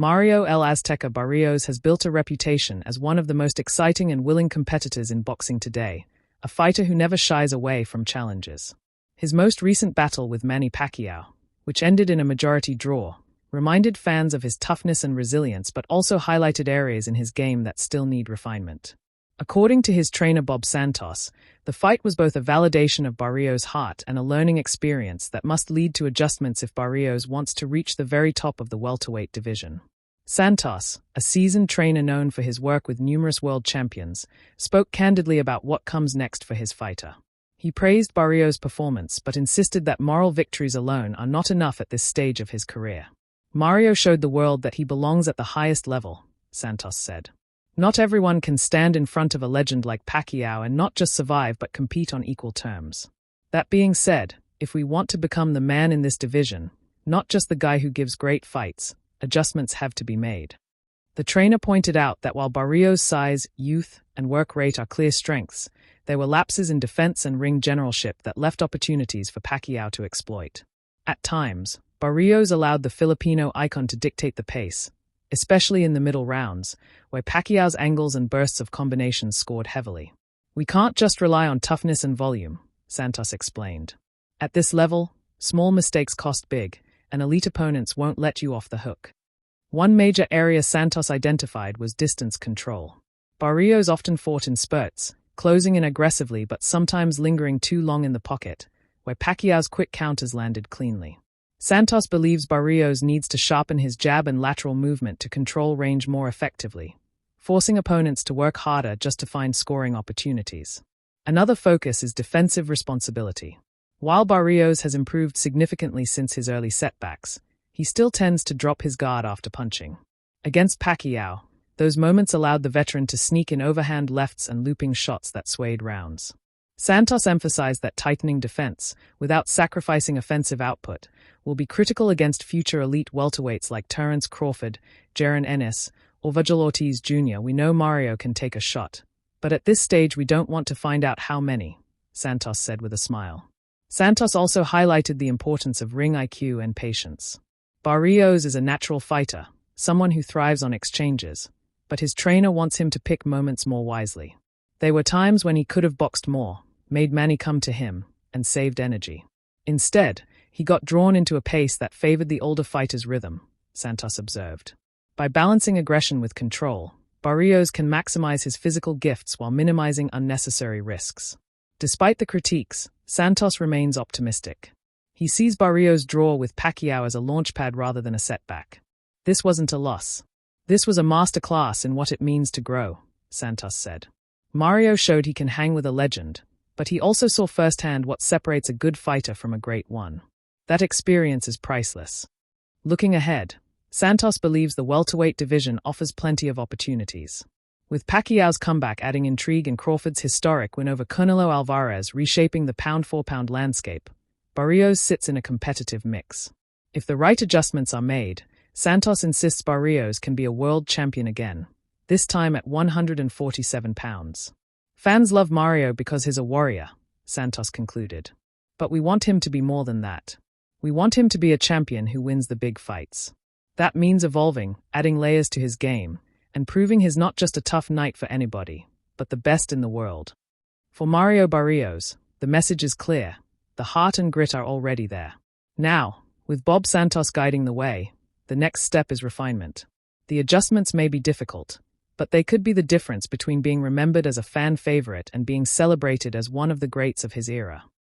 Mario El Azteca Barrios has built a reputation as one of the most exciting and willing competitors in boxing today, a fighter who never shies away from challenges. His most recent battle with Manny Pacquiao, which ended in a majority draw, reminded fans of his toughness and resilience but also highlighted areas in his game that still need refinement. According to his trainer Bob Santos, the fight was both a validation of Barrios' heart and a learning experience that must lead to adjustments if Barrios wants to reach the very top of the welterweight division. Santos, a seasoned trainer known for his work with numerous world champions, spoke candidly about what comes next for his fighter. He praised Barrios' performance but insisted that moral victories alone are not enough at this stage of his career. Mario showed the world that he belongs at the highest level, Santos said. Not everyone can stand in front of a legend like Pacquiao and not just survive but compete on equal terms. That being said, if we want to become the man in this division, not just the guy who gives great fights, adjustments have to be made. The trainer pointed out that while Barrios' size, youth, and work rate are clear strengths, there were lapses in defense and ring generalship that left opportunities for Pacquiao to exploit. At times, Barrios allowed the Filipino icon to dictate the pace, especially in the middle rounds, where Pacquiao's angles and bursts of combinations scored heavily. We can't just rely on toughness and volume, Santos explained. At this level, small mistakes cost big, and elite opponents won't let you off the hook. One major area Santos identified was distance control. Barrios often fought in spurts, closing in aggressively but sometimes lingering too long in the pocket, where Pacquiao's quick counters landed cleanly. Santos believes Barrios needs to sharpen his jab and lateral movement to control range more effectively, forcing opponents to work harder just to find scoring opportunities. Another focus is defensive responsibility. While Barrios has improved significantly since his early setbacks, he still tends to drop his guard after punching. Against Pacquiao, those moments allowed the veteran to sneak in overhand lefts and looping shots that swayed rounds. Santos emphasized that tightening defense, without sacrificing offensive output, will be critical against future elite welterweights like Terence Crawford, Jaron Ennis, or Virgil Ortiz Jr. We know Mario can take a shot, but at this stage we don't want to find out how many, Santos said with a smile. Santos also highlighted the importance of ring IQ and patience. Barrios is a natural fighter, someone who thrives on exchanges, but his trainer wants him to pick moments more wisely. There were times when he could have boxed more, made Manny come to him, and saved energy. Instead, he got drawn into a pace that favored the older fighter's rhythm, Santos observed. By balancing aggression with control, Barrios can maximize his physical gifts while minimizing unnecessary risks. Despite the critiques, Santos remains optimistic. He sees Barrios' draw with Pacquiao as a launchpad rather than a setback. This wasn't a loss. This was a masterclass in what it means to grow, Santos said. Mario showed he can hang with a legend, but he also saw firsthand what separates a good fighter from a great one. That experience is priceless. Looking ahead, Santos believes the welterweight division offers plenty of opportunities. With Pacquiao's comeback adding intrigue and Crawford's historic win over Canelo Alvarez reshaping the pound-for-pound landscape, Barrios sits in a competitive mix. If the right adjustments are made, Santos insists Barrios can be a world champion again, this time at 147 pounds. Fans love Mario because he's a warrior, Santos concluded. But we want him to be more than that. We want him to be a champion who wins the big fights. That means evolving, adding layers to his game, and proving he's not just a tough knight for anybody, but the best in the world. For Mario Barrios, the message is clear. The heart and grit are already there. Now, with Bob Santos guiding the way, the next step is refinement. The adjustments may be difficult, but they could be the difference between being remembered as a fan favorite and being celebrated as one of the greats of his era.